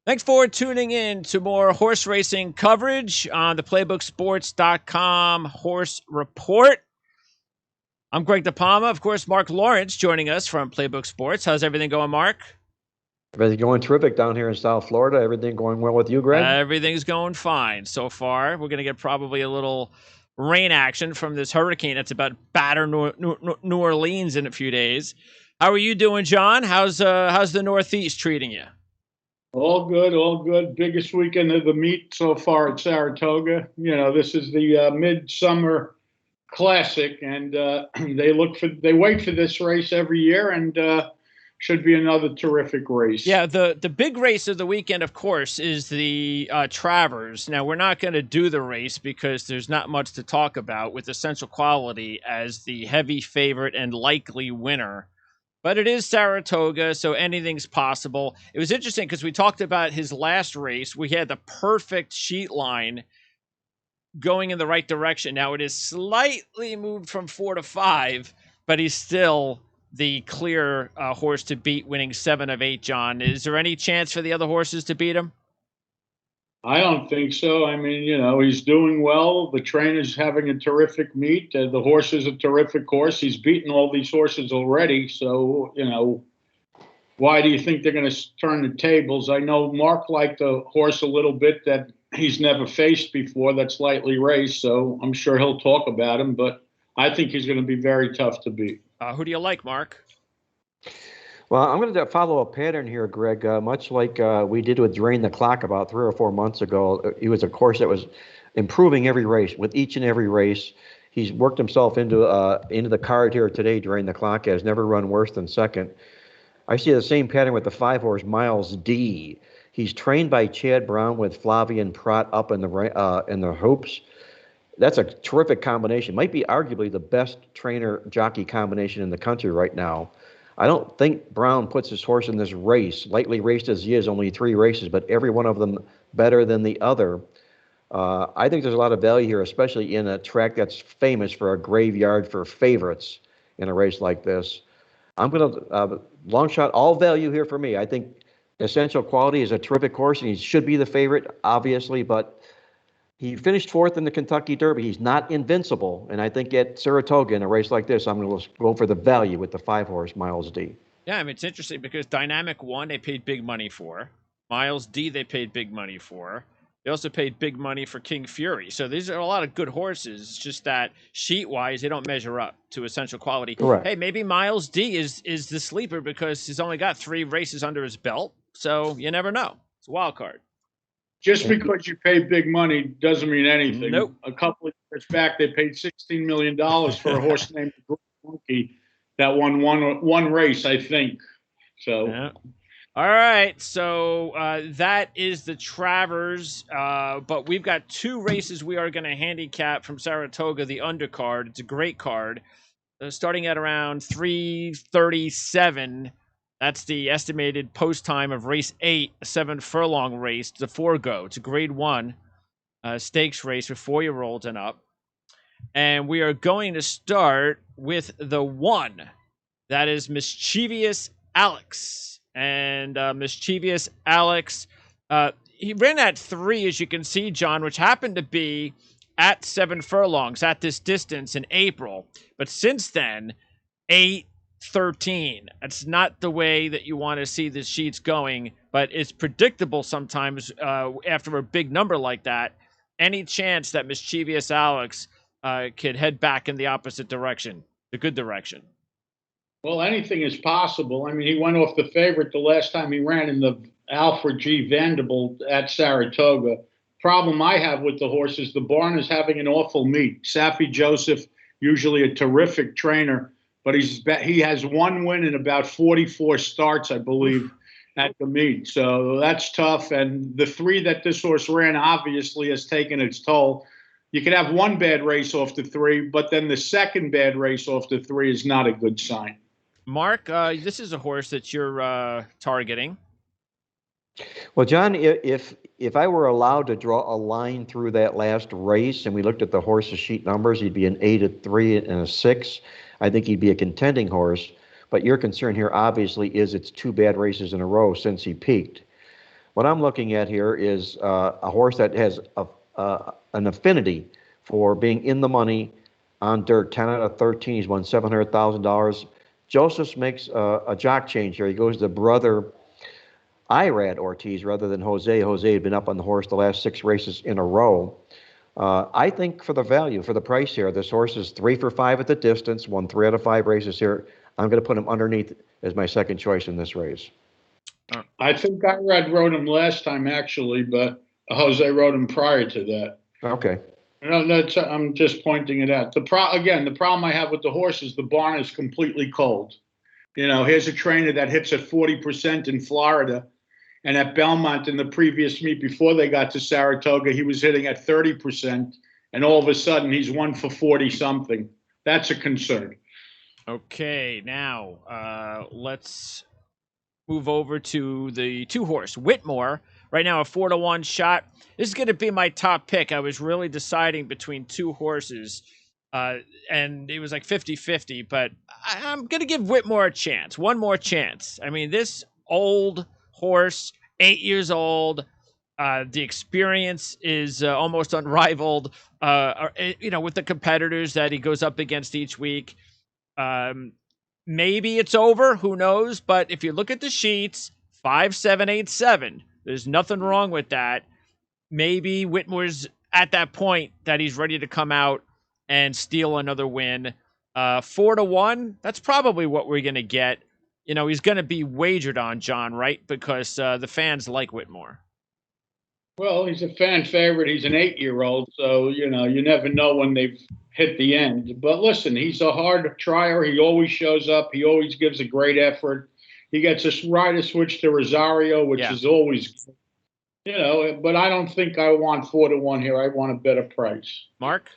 Thanks for tuning in to more horse racing coverage on the PlaybookSports.com Horse Report. I'm Greg DePalma. Of course, Mark Lawrence joining us from Playbook Sports. How's everything going, Mark? Everything going terrific down here in South Florida. Everything going well with you, Greg? Everything's going fine so far. We're going to get probably a little rain action from this hurricane that's about to batter New Orleans in a few days. How are you doing, John? How's the Northeast treating you? All good, all good. Biggest weekend of the meet so far at Saratoga. You know, this is the Midsummer Classic, and they wait for this race every year, and should be another terrific race. Yeah, the big race of the weekend, of course, is the Travers. Now, we're not going to do the race because there's not much to talk about with Essential Quality as the heavy favorite and likely winner. But it is Saratoga, so anything's possible. It was interesting because we talked about his last race. We had the perfect sheet line going in the right direction. Now it is slightly moved from 4 to 5, but he's still the clear horse to beat, winning 7 of 8, John. Is there any chance for the other horses to beat him? I don't think so. I mean, you know, he's doing well. The trainer's having a terrific meet. The horse is a terrific horse. He's beaten all these horses already. So, you know, why do you think they're going to turn the tables? I know Mark liked the horse a little bit that he's never faced before, that's lightly raced. So I'm sure he'll talk about him, but I think he's going to be very tough to beat. Who do you like, Mark? Well, I'm going to follow a pattern here, Greg, much like we did with Drain the Clock about 3 or 4 months ago. He was a course that was improving every race. With each and every race, he's worked himself into the card here today. Drain the Clock has never run worse than second. I see the same pattern with the 5-horse Miles D. He's trained by Chad Brown with Flavian Prat up in the hoops. That's a terrific combination. Might be arguably the best trainer-jockey combination in the country right now. I don't think Brown puts his horse in this race, lightly raced as he is, only 3 races, but every one of them better than the other. I think there's a lot of value here, especially in a track that's famous for a graveyard for favorites in a race like this. I'm going to long shot all value here for me. I think Essential Quality is a terrific horse, and he should be the favorite, obviously, but he finished 4th in the Kentucky Derby. He's not invincible, and I think at Saratoga in a race like this, I'm going to go for the value with the 5-horse Miles D. Yeah, I mean, it's interesting because Dynamic One, they paid big money for. Miles D, they paid big money for. They also paid big money for King Fury. So these are a lot of good horses. It's just that sheet-wise, they don't measure up to Essential Quality. Correct. Hey, maybe Miles D is the sleeper because he's only got 3 races under his belt. So you never know. It's a wild card. Just because you pay big money doesn't mean anything. Nope. A couple of years back, they paid $16 million for a horse named Monkey that won one race, I think. So, yeah. All right. So that is the Travers. But we've got 2 races we are going to handicap from Saratoga, the undercard. It's a great card. Starting at around 3:37. That's the estimated post time of race 8, a 7-furlong race, the Forego. It's a grade 1 stakes race for 4-year-olds and up. And we are going to start with the 1. That is Mischievous Alex. And Mischievous Alex, he ran at 3, as you can see, John, which happened to be at 7 furlongs at this distance in April. But since then, 8-13. That's not the way that you want to see the sheets going, but it's predictable sometimes after a big number like that. Any chance that Mischievous Alex could head back in the opposite direction, the good direction? Well, anything is possible. I mean, he went off the favorite the last time he ran in the Alfred G. Vanderbilt at Saratoga. Problem I have with the horse is the barn is having an awful meet. Saffie Joseph, usually a terrific trainer, but he has 1 win in about 44 starts, I believe, at the meet. So that's tough. And the 3 that this horse ran obviously has taken its toll. You can have 1 bad race off the 3, but then the second bad race off the 3 is not a good sign. Mark, this is a horse that you're targeting. Well, John, if I were allowed to draw a line through that last race and we looked at the horse's sheet numbers, he'd be an 8, a 3, and a 6. I think he'd be a contending horse. But your concern here obviously is it's 2 bad races in a row since he peaked. What I'm looking at here is a horse that has an affinity for being in the money on dirt. 10 out of 13. He's won $700,000. Joseph makes a jock change here. He goes to brother Irad Ortiz rather than Jose. Jose had been up on the horse the last 6 races in a row. I think for the value, for the price here, this horse is 3 for 5 at the distance, won 3 out of 5 races here. I'm going to put him underneath as my second choice in this race. I think Irad rode him last time, actually, but Jose rode him prior to that. Okay. No, I'm just pointing it out. The problem I have with the horse is the barn is completely cold. Here's a trainer that hits at 40% in Florida, and at Belmont in the previous meet before they got to Saratoga, he was hitting at 30%, and all of a sudden he's 1 for 40-something. That's a concern. Okay, now let's move over to the 2-horse Whitmore. Right now, a 4-to-1 shot. This is going to be my top pick. I was really deciding between 2 horses, and it was like 50-50, but I'm going to give Whitmore a chance. One more chance. I mean, this old horse, 8 years old, the experience is almost unrivaled, with the competitors that he goes up against each week. Maybe it's over, who knows? But if you look at the sheets, 5-7-8-7. There's nothing wrong with that. Maybe Whitmore's at that point that he's ready to come out and steal another win. 4-to-1, that's probably what we're going to get. He's going to be wagered on, John, right? Because the fans like Whitmore. Well, he's a fan favorite. He's an 8-year-old, so, you never know when they've hit the end. But listen, he's a hard trier. He always shows up. He always gives a great effort. He gets a rider switch to Rosario, which is always, but I don't think I want 4-to-1 here. I want a better price. Mark?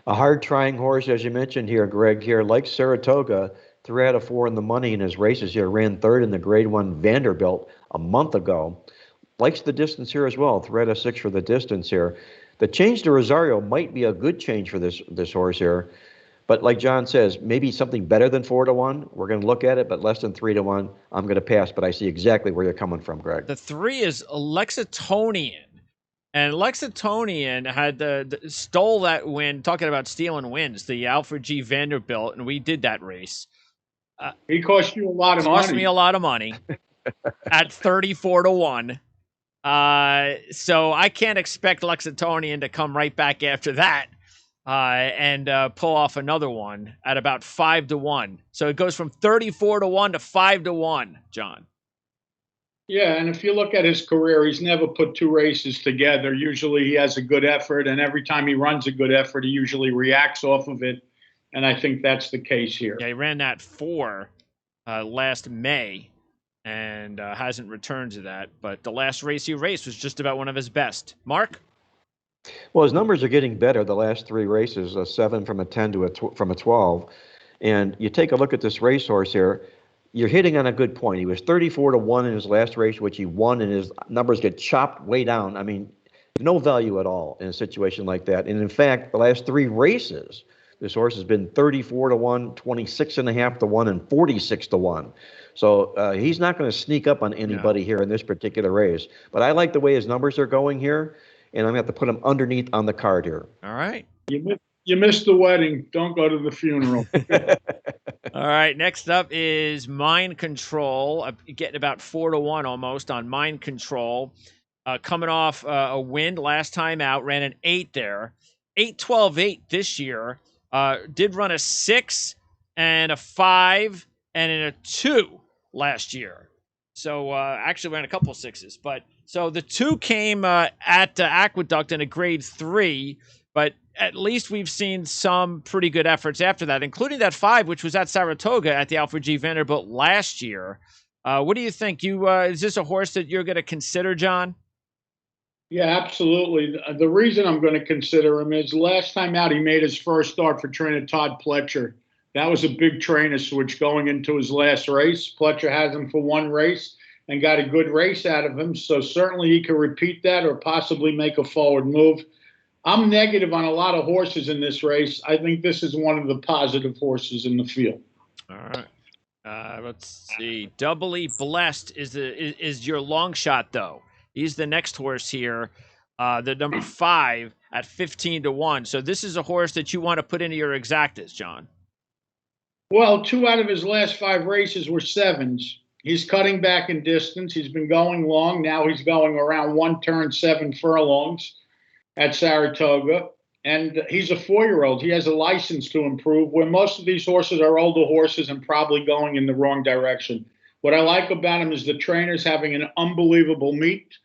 A hard trying horse, as you mentioned here, Greg, here, like Saratoga, 3 out of 4 in the money in his races here, ran 3rd in the Grade 1 Vanderbilt a month ago. Likes the distance here as well, 3 out of 6 for the distance here. The change to Rosario might be a good change for this horse here. But like John says, maybe something better than 4-to-1. We're going to look at it, but less than 3-to-1. I'm going to pass, but I see exactly where you're coming from, Greg. The 3 is Lexitonian. And Lexitonian had stole that win, talking about stealing wins, the Alfred G. Vanderbilt, and we did that race. He cost you a lot of money. Cost me a lot of money at 34-to-1. So I can't expect Lexitonian to come right back after that and pull off another one at about 5-to-1. So it goes from 34-to-1 to 5-to-1, John. Yeah, and if you look at his career, he's never put 2 races together. Usually he has a good effort, and every time he runs a good effort, he usually reacts off of it. And I think that's the case here. Yeah, he ran that 4 last May and hasn't returned to that. But the last race he raced was just about one of his best. Mark? Well, his numbers are getting better the last 3 races, a 7 from a 10 to from a 12. And you take a look at this racehorse here, you're hitting on a good point. He was 34-to-1 in his last race, which he won, and his numbers get chopped way down. I mean, no value at all in a situation like that. And in fact, the last 3 races, this horse has been 34-to-1, 26.5-to-1, and 46-to-1. So he's not going to sneak up on anybody here in this particular race. But I like the way his numbers are going here, and I'm going to have to put him underneath on the card here. All right. You missed the wedding. Don't go to the funeral. All right. Next up is Mind Control. Getting about 4-to-1 almost on Mind Control. Coming off a win last time out. Ran an 8 there. 8-12-8 this year. Did run a 6 and a 5 and a 2 last year. So actually ran a couple of 6s. But so the 2 came at Aqueduct in a grade 3. But at least we've seen some pretty good efforts after that, including that 5, which was at Saratoga at the Alfred G. Vanderbilt last year. What do you think? Is this a horse that you're going to consider, John? Yeah, absolutely. The reason I'm going to consider him is last time out he made his first start for trainer Todd Pletcher. That was a big trainer switch going into his last race. Pletcher has him for 1 race and got a good race out of him. So certainly he can repeat that or possibly make a forward move. I'm negative on a lot of horses in this race. I think this is one of the positive horses in the field. All right. Let's see. Doubly Blessed is your long shot, though. He's the next horse here, the number 5 at 15-1. So this is a horse that you want to put into your exactas, John. Well, 2 out of his last 5 races were 7s. He's cutting back in distance. He's been going long. Now he's going around 1 turn, 7 furlongs at Saratoga. And he's a 4-year-old. He has a license to improve, where most of these horses are older horses and probably going in the wrong direction. What I like about him is the trainer's having an unbelievable meet.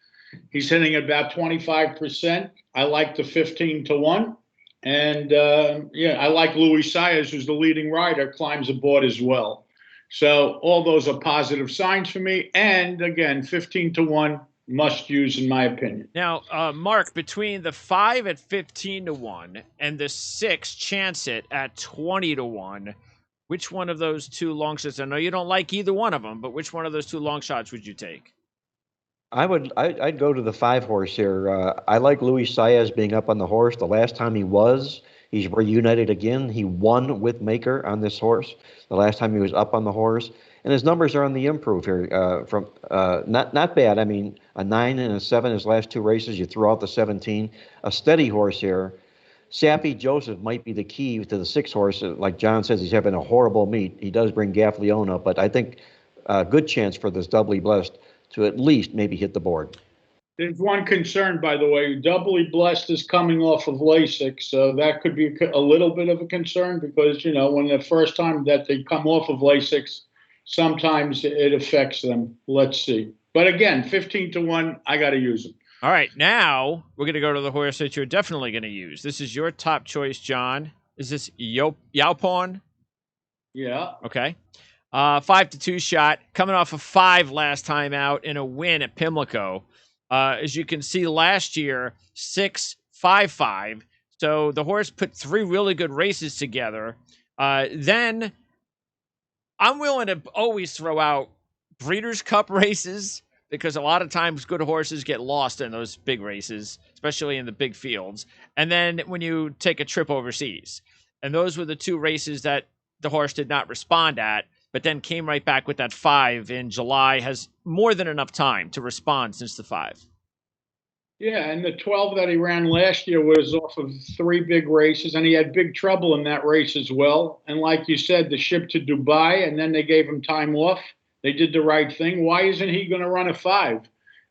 He's hitting about 25%. I like the 15-1. And, I like Luis Saez, who's the leading rider, climbs aboard as well. So all those are positive signs for me. And, again, 15-1. Must use, in my opinion. Now, Mark, between the 5 at 15-1 and the 6 Chance It at 20-1, which one of those 2 long shots? I know you don't like either one of them, but which one of those 2 long shots would you take? I'd go to the 5 horse here. I like Luis Saez being up on the horse. The last time he's reunited again. He won with Maker on this horse the last time he was up on the horse. And his numbers are on the improve here. From not bad. I mean, a 9 and a 7 his last 2 races. You threw out the 17. A steady horse here. Sappy Joseph might be the key to the 6 horse. Like John says, he's having a horrible meet. He does bring Gaffleone, but I think a good chance for this Doubly Blessed to at least maybe hit the board. There's one concern, by the way. Doubly Blessed is coming off of LASIK, so that could be a little bit of a concern because, when the first time that they come off of LASIK, sometimes it affects them. Let's see. But again, 15-1, I got to use them. All right, now we're going to go to the horse that you're definitely going to use. This is your top choice, John. Is this Yaupon? Yeah. Okay. 5-2 shot, coming off a 5 last time out in a win at Pimlico. As you can see, last year, 6-5-5. So the horse put 3 really good races together. Then I'm willing to always throw out Breeders' Cup races because a lot of times good horses get lost in those big races, especially in the big fields. And then when you take a trip overseas. And those were the 2 races that the horse did not respond at, but then came right back with that 5 in July, has more than enough time to respond since the 5. Yeah, and the 12 that he ran last year was off of 3 big races, and he had big trouble in that race as well. And like you said, the ship to Dubai, and then they gave him time off. They did the right thing. Why isn't he going to run a 5?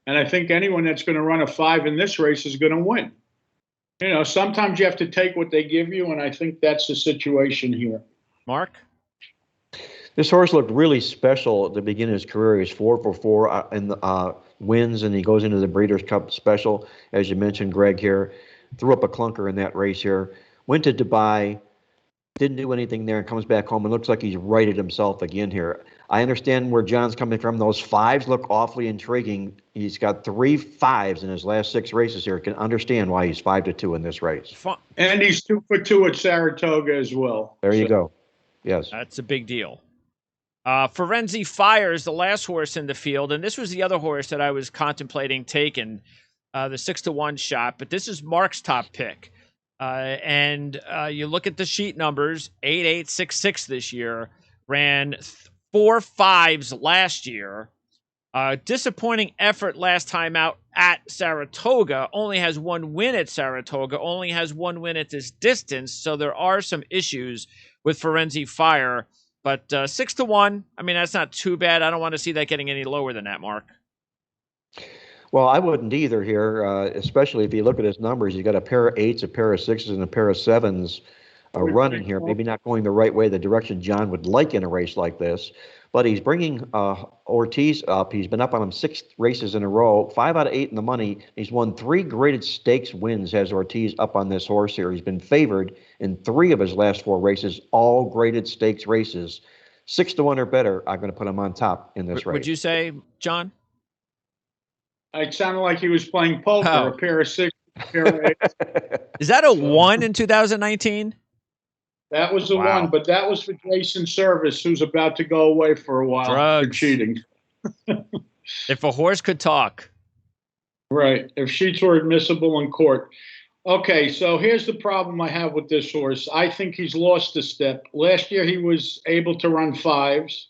And I think anyone that's going to run a 5 in this race is going to win. Sometimes you have to take what they give you, and I think that's the situation here. Mark? This horse looked really special at the beginning of his career. He's 4-for-4 in the wins, and he goes into the Breeders' Cup Special, as you mentioned, Greg here. Threw up a clunker in that race here. Went to Dubai, didn't do anything there, and comes back home and looks like he's righted himself again here. I understand where John's coming from. Those 5s look awfully intriguing. He's got 3 5s in his last 6 races here. Can understand why he's 5-2 in this race. And he's 2-for-2 at Saratoga as well. There you go. Yes. That's a big deal. Forenzi Fire is the last horse in the field, and this was the other horse that I was contemplating taking, the 6-1 shot, but this is Mark's top pick. And you look at the sheet numbers, 8-8-6-6 this year, ran 4 5s last year. Disappointing effort last time out at Saratoga, only has 1 win at Saratoga, only has 1 win at this distance, so there are some issues with Forenzi Fire. But 6-1, I mean, that's not too bad. I don't want to see that getting any lower than that, Mark. Well, I wouldn't either here, especially if you look at his numbers. You got a pair of 8s, a pair of 6s, and a pair of 7s running here. Maybe not going the right way, the direction John would like in a race like this. But he's bringing Ortiz up. He's been up on him 6 races in a row, 5 out of 8 in the money. He's won 3 graded stakes wins, has Ortiz up on this horse here. He's been favored in 3 of his last 4 races, all graded stakes races. 6-1 or better, I'm going to put him on top in this race. Would you say, John? It sounded like he was playing poker, a pair of 6, a pair of 8. Is that a 1 in 2019? That was the one, but that was for Jason Service, who's about to go away for a while for cheating. If a horse could talk. Right. If sheets were admissible in court. Okay, so here's the problem I have with this horse. I think he's lost a step. Last year he was able to run 5s.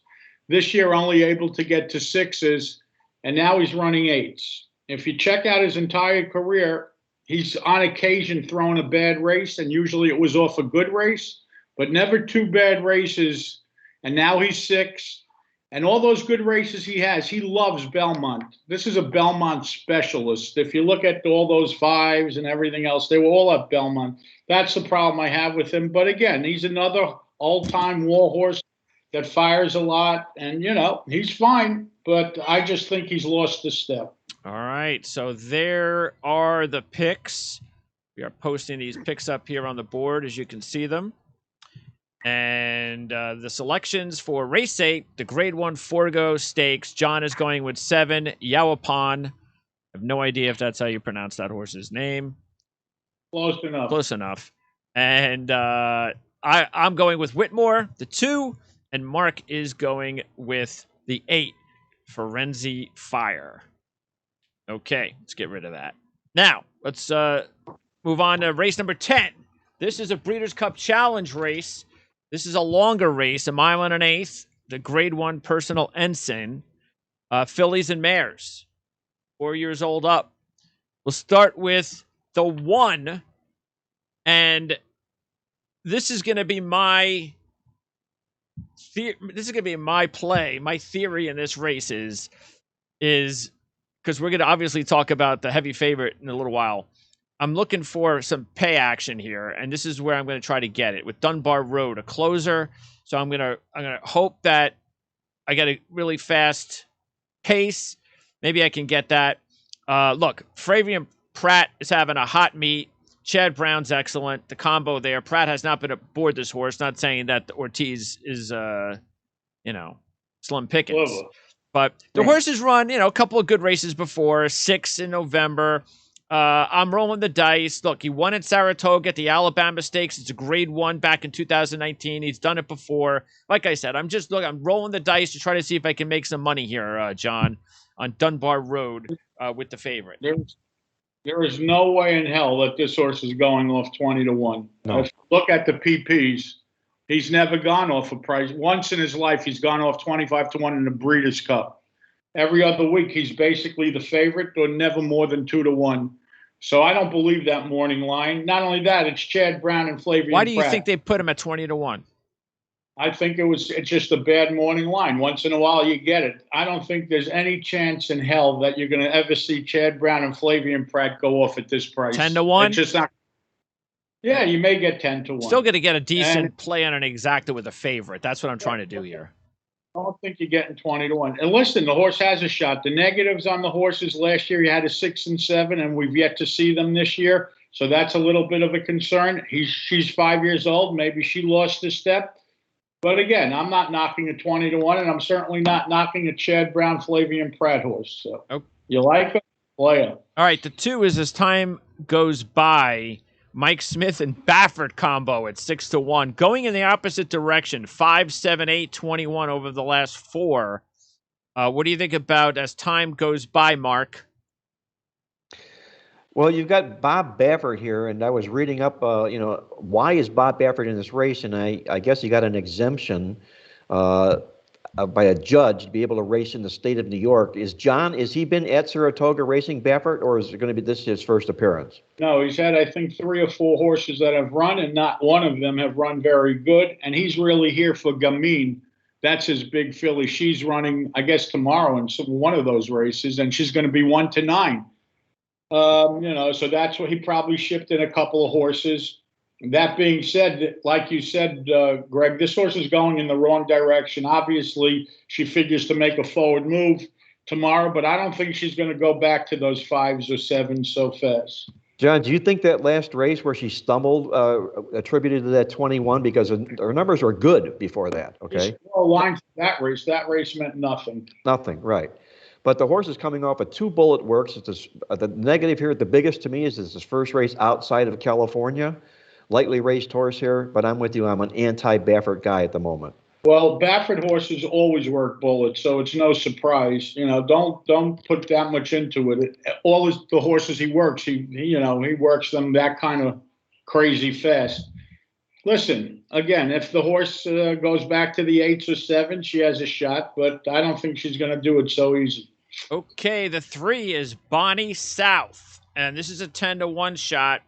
This year, only able to get to 6s, and now he's running 8s. If you check out his entire career, he's on occasion thrown a bad race, and usually it was off a good race, but never 2 bad races. And now he's 6. And all those good races he has, he loves Belmont. This is a Belmont specialist. If you look at all those 5s and everything else, they were all at Belmont. That's the problem I have with him. But again, he's another old-time war horse that fires a lot. And, he's fine. But I just think he's lost a step. All right. So there are the picks. We are posting these picks up here on the board as you can see them. And the selections for race 8, the Grade 1 Forego Stakes. John is going with 7, Yawapan. I have no idea if that's how you pronounce that horse's name. Close enough. Close enough. And I'm going with Whitmore, the 2, and Mark is going with the 8, Firenze Fire. Okay, let's get rid of that. Now, let's move on to race number 10. This is a Breeders' Cup Challenge race. This is a longer race, 1 1/8 miles, the Grade 1 Personal Ensign, fillies and mares, 4 years old up. We'll start with the 1, and this is going to be my play. My theory in this race is because we're going to obviously talk about the heavy favorite in a little while. I'm looking for some pay action here, and this is where I'm going to try to get it with Dunbar Road, a closer. So I'm gonna hope that I get a really fast pace. Maybe I can get that. Look, Flavian Pratt is having a hot meet. Chad Brown's excellent. The combo there. Pratt has not been aboard this horse. Not saying that Ortiz is, slim pickings. Whoa. But the horse has run, a couple of good races before. 6 in November. I'm rolling the dice. Look, he won at Saratoga at the Alabama Stakes. It's a Grade 1 back in 2019. He's done it before. Like I said, I'm rolling the dice to try to see if I can make some money here, John, on Dunbar Road with the favorite. There is no way in hell that this horse is going off 20-1. No. If you look at the PPs, he's never gone off a price. Once in his life, he's gone off 25-1 in the Breeders' Cup. Every other week, he's basically the favorite, or never more than 2-1. So I don't believe that morning line. Not only that, it's Chad Brown and Flavian Pratt. Why do you think they put him at 20-1? I think it's just a bad morning line. Once in a while, you get it. I don't think there's any chance in hell that you're going to ever see Chad Brown and Flavian Pratt go off at this price. 10-1? It's just not. Yeah, you may get 10-1. Still going to get a decent play on an exacta with a favorite. That's what I'm trying to do here. I don't think you're getting 20-1. And listen, the horse has a shot. The negatives on the horses last year, he had a 6 and 7, and we've yet to see them this year. So that's a little bit of a concern. She's 5 years old. Maybe she lost a step. But again, I'm not knocking a 20-1, and I'm certainly not knocking a Chad Brown, Flavian Pratt horse. So You like it? Play it. All right, the 2 is as time goes by. Mike Smith and Baffert combo at 6-1, going in the opposite direction. 5, 7, 8, 21 over the last 4. What do you think about as time goes by, Mark? Well, you've got Bob Baffert here, and I was reading up, why is Bob Baffert in this race? And I guess he got an exemption by a judge to be able to race in the state of New York. Has he been at Saratoga racing, Baffert, or is it going to be this his first appearance? No, he's had, I think, 3 or 4 horses that have run, and not one of them have run very good. And he's really here for Gamine. That's his big filly. She's running, I guess, tomorrow in one of those races, and she's going to be 1-9. So that's what he probably shipped in a couple of horses. That being said, like you said, Greg, this horse is going in the wrong direction. Obviously, she figures to make a forward move tomorrow, but I don't think she's going to go back to those 5s or 7s so fast. John, do you think that last race where she stumbled attributed to that 21 because her numbers were good before that? Okay. There's no line for that race. That race meant nothing. Nothing, right. But the horse is coming off a 2 bullet works. It's the negative here, the biggest to me is his first race outside of California. Lightly raced horse here, but I'm with you. I'm an anti-Baffert guy at the moment. Well, Baffert horses always work bullets, so it's no surprise. Don't put that much into it. All the horses he works, he works them that kind of crazy fast. Listen, again, if the horse goes back to the 8s or 7s, she has a shot, but I don't think she's going to do it so easy. Okay, the 3 is Bonnie South, and this is a 10-1 shot,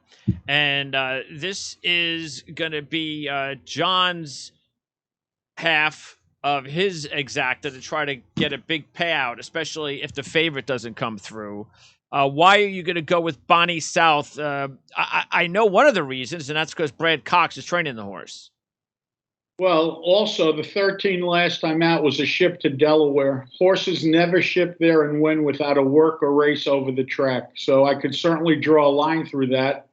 and this is going to be John's half of his exacta to try to get a big payout, especially if the favorite doesn't come through. Why are you going to go with Bonnie South? I know one of the reasons, and that's because Brad Cox is training the horse. Well, also, the 13 last time out was a ship to Delaware. Horses never ship there and win without a work or race over the track. So I could certainly draw a line through that.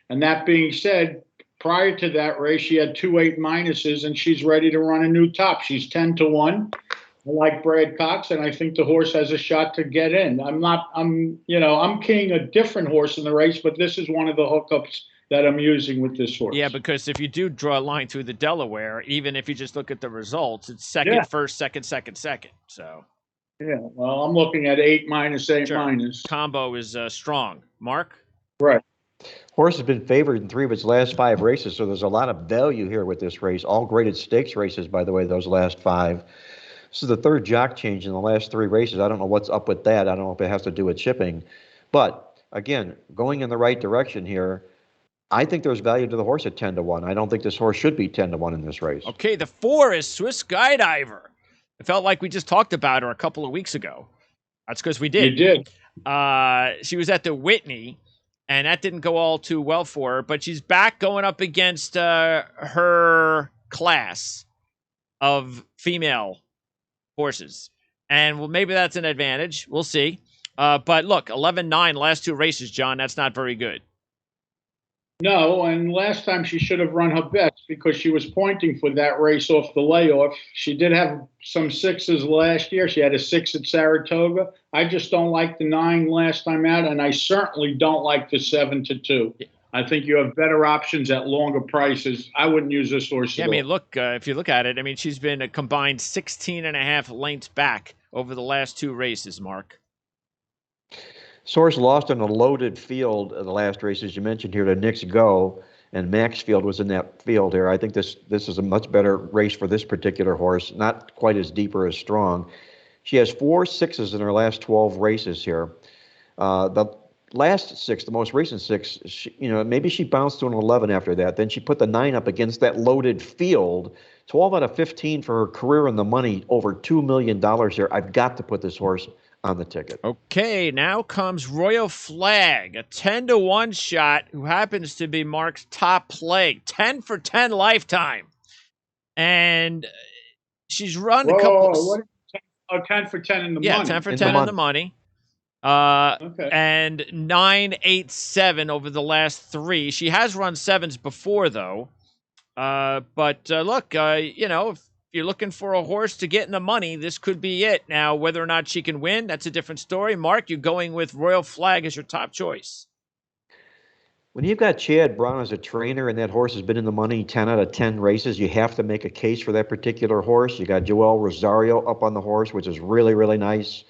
And that being said, prior to that race, she had 2 8-minuses, and she's ready to run a new top. She's 10-1. I like Brad Cox, and I think the horse has a shot to get in. I'm keying a different horse in the race, but this is one of the hookups that I'm using with this horse. Yeah, because if you do draw a line through the Delaware, even if you just look at the results, it's second, first, second, second, second. So, yeah, well, I'm looking at 8 minus, 8 minus. Combo is strong. Mark? Right. Horse has been favored in 3 of its last 5 races, so there's a lot of value here with this race. All graded stakes races, by the way, those last 5. This is the 3rd jock change in the last 3 races. I don't know what's up with that. I don't know if it has to do with shipping. But, again, going in the right direction here, I think there's value to the horse at 10-1. I don't think this horse should be 10-1 in this race. Okay, the 4 is Swiss Skydiver. It felt like we just talked about her a couple of weeks ago. That's because we did. You did. She was at the Whitney, and that didn't go all too well for her. But she's back going up against her class of female horses. And well, maybe that's an advantage. We'll see. But look, 11-9 last 2 races, John. That's not very good. No, and last time she should have run her best because she was pointing for that race off the layoff. She did have some 6s last year. She had a 6 at Saratoga. I just don't like the 9 last time out, and I certainly don't like the 7-2. I think you have better options at longer prices. I wouldn't use this horse at all. I mean, look, if you look at it, I mean, she's been a combined 16.5 lengths back over the last 2 races, Mark. Source lost in a loaded field in the last race, as you mentioned here, to Knicks Go, and Maxfield was in that field here. I think this is a much better race for this particular horse, not quite as deep or as strong. She has 4 6s in her last 12 races here. The last 6, the most recent 6, maybe she bounced to an 11 after that. Then she put the 9 up against that loaded field. 12 out of 15 for her career in the money, over $2 million here. I've got to put this horse on the ticket. Okay, now comes Royal Flag, a 10-1 shot who happens to be Mark's top play, 10 for 10 lifetime. And she's run a couple... 10 for 10 in the money. Yeah, 10 for 10 in the money. Okay. And 9-8-7 over the last 3. She has run 7s before, though. But look, if you're looking for a horse to get in the money, this could be it. Now, whether or not she can win, that's a different story. Mark, you're going with Royal Flag as your top choice. When you've got Chad Brown as a trainer and that horse has been in the money 10 out of 10 races, you have to make a case for that particular horse. You got Joel Rosario up on the horse, which is really, really nice.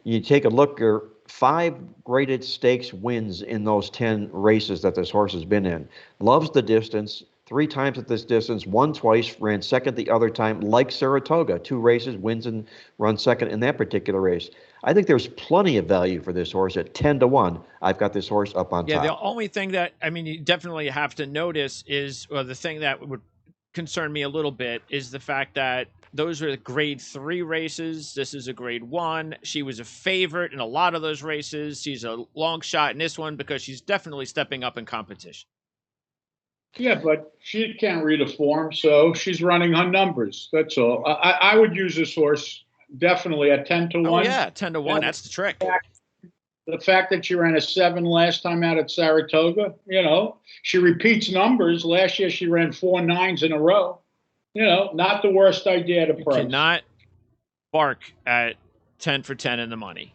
You take a look, there 5 graded stakes wins in those 10 races that this horse has been in. Loves the distance. 3 times at this distance, won twice, ran second the other time, like Saratoga. 2 races, wins and runs second in that particular race. I think there's plenty of value for this horse at 10-1. I've got this horse up on top. Yeah, the only thing that, you definitely have to notice is, the thing that would concern me a little bit is the fact that those are grade 3 races. This is a grade 1. She was a favorite in a lot of those races. She's a long shot in this one because she's definitely stepping up in competition. Yeah, but she can't read a form, so she's running her numbers. That's all. I would use this horse definitely at 10-1. Oh, yeah, 10-1. That's the trick. The fact that she ran a 7 last time out at Saratoga, she repeats numbers. Last year she ran 4 9s in a row. Not the worst idea at a price. You cannot bark at 10 for 10 in the money.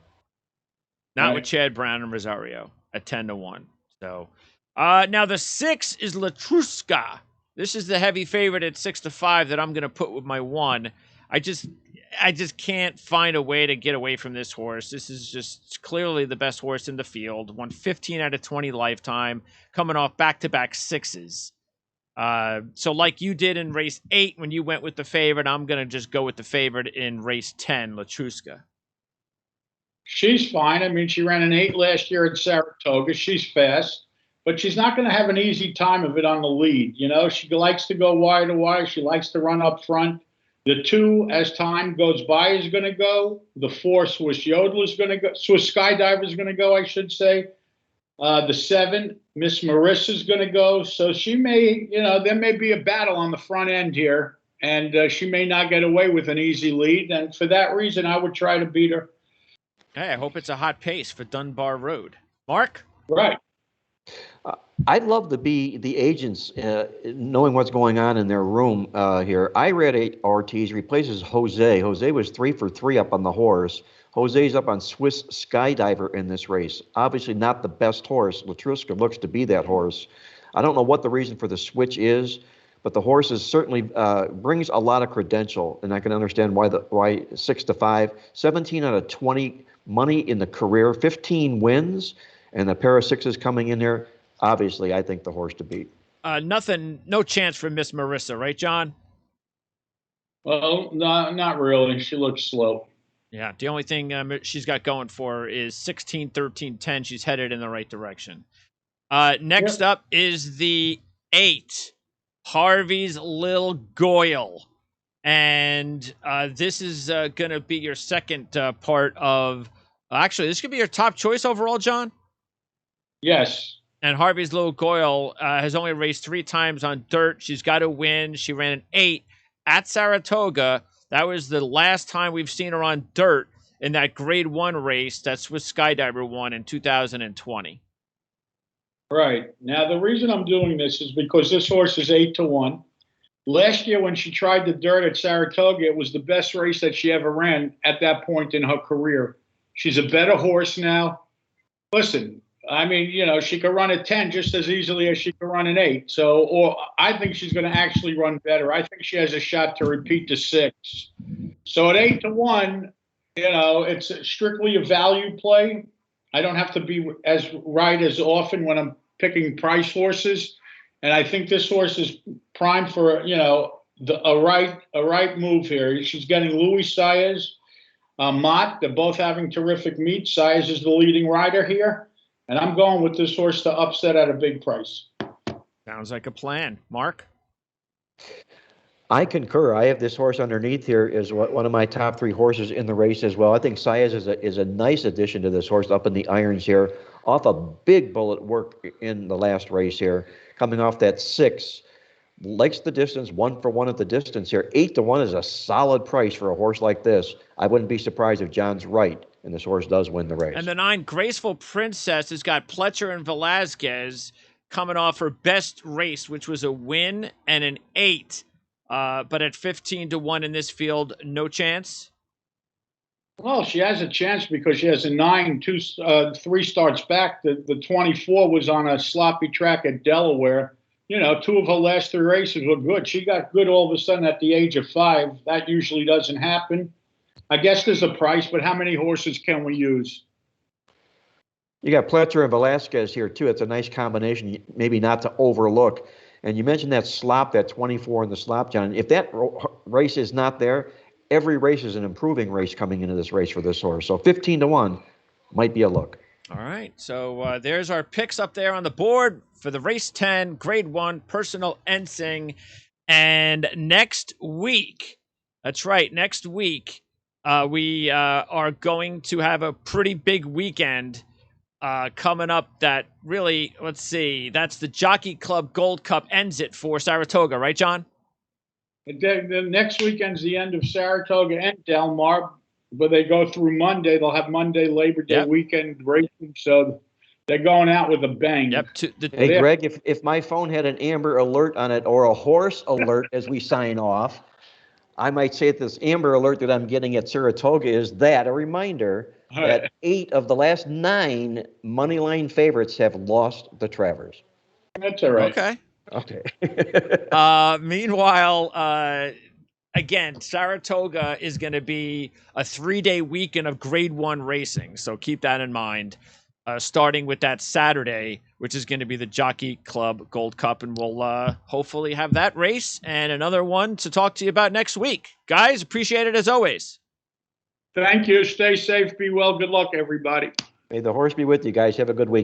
Not with Chad Brown and Rosario at 10-1. So. Now the 6 is Letrusca. This is the heavy favorite at 6-5 that I'm going to put with my 1. I just can't find a way to get away from this horse. This is just clearly the best horse in the field. Won 15 out of 20 lifetime, coming off back-to-back 6s. So like you did in race 8 when you went with the favorite, I'm going to just go with the favorite in race 10, Letrusca. She's fine. I mean, she ran an 8 last year at Saratoga. She's fast, but she's not going to have an easy time of it on the lead. You know, she likes to go wire to wire. She likes to run up front. The 2, as time goes by, is going to go. The 4, Swiss Yodel is going to go. Swiss Skydiver is going to go, I should say. The 7, Miss Marissa is going to go. So she may, you know, there may be a battle on the front end here, and she may not get away with an easy lead. And for that reason, I would try to beat her. Hey, I hope it's a hot pace for Dunbar Road. Mark? Right. I'd love to be the agents, knowing what's going on in their room here. I read Ortiz replaces Jose. Jose was 3 for 3 up on the horse. Jose's up on Swiss Skydiver in this race. Obviously not the best horse. Letrusca looks to be that horse. I don't know what the reason for the switch is, but the horse is certainly brings a lot of credential, and I can understand why 6 to 5, 17 out of 20 money in the career, 15 wins, and a pair of 6s coming in there. Obviously, I think the horse to beat. No chance for Miss Marissa, right, John? Well, not really. She looks slow. Yeah, the only thing she's got going for her is 16, 13, 10. She's headed in the right direction. Next up is the 8, Harvey's Lil Goyle. And this is going to be your second part of... actually, this could be your top choice overall, John? Yes. And Harvey's Lil Goyle has only raced 3 times on dirt. She's got to win. She ran an 8 at Saratoga. That was the last time we've seen her on dirt in that Grade 1 race that Swiss Skydiver won in 2020. Right. Now, the reason I'm doing this is because this horse is 8 to 1. Last year, when she tried the dirt at Saratoga, it was the best race that she ever ran at that point in her career. She's a better horse now. Listen, I mean, you know, she could run a 10 just as easily as she could run an 8. So, or I think she's going to actually run better. I think she has a shot to repeat the 6. So at 8 to 1, you know, it's strictly a value play. I don't have to be as right as often when I'm picking price horses. And I think this horse is primed for, you know, a right move here. She's getting Louis Saez, Mott. They're both having terrific meets. Saez is the leading rider here. And I'm going with this horse to upset at a big price. Sounds like a plan. Mark? I concur. I have this horse underneath here as one of my top 3 horses in the race as well. I think Saez is a nice addition to this horse up in the irons here, off a big bullet work in the last race here, coming off that 6. Likes the distance, 1 for 1 at the distance here. 8 to 1 is a solid price for a horse like this. I wouldn't be surprised if John's right and this horse does win the race. And the 9, Graceful Princess, has got Pletcher and Velasquez coming off her best race, which was a win and an 8. But at 15 to 1 in this field, no chance? Well, she has a chance because she has a 9, 3 starts back. The 24 was on a sloppy track at Delaware. You know, 2 of her last 3 races were good. She got good all of a sudden at the age of 5. That usually doesn't happen. I guess there's a price, but how many horses can we use? You got Pletcher and Velasquez here, too. It's a nice combination, maybe not to overlook. And you mentioned that slop, that 24 in the slop, John. If that race is not there, every race is an improving race coming into this race for this horse. So 15 to 1 might be a look. All right. So there's our picks up there on the board for the race 10, Grade 1, Personal Ensign. And next week, that's right, next week, we are going to have a pretty big weekend coming up that really, let's see, that's the Jockey Club Gold Cup ends it for Saratoga, right, John? The next weekend's the end of Saratoga and Del Mar, but they go through Monday. They'll have Monday Labor Day weekend racing, so they're going out with a bang. Yep. Hey, Greg, if my phone had an Amber Alert on it or a horse alert as we sign off, I might say that this Amber Alert that I'm getting at Saratoga is that a reminder that 8 of the last 9 moneyline favorites have lost the Travers. That's all right. Okay. Meanwhile, again, Saratoga is going to be a 3-day weekend of Grade 1 racing, so keep that in mind. starting with that Saturday, which is going to be the Jockey Club Gold Cup. And we'll hopefully have that race and another one to talk to you about next week. Guys, appreciate it as always. Thank you. Stay safe. Be well. Good luck, everybody. May the horse be with you guys. Have a good week.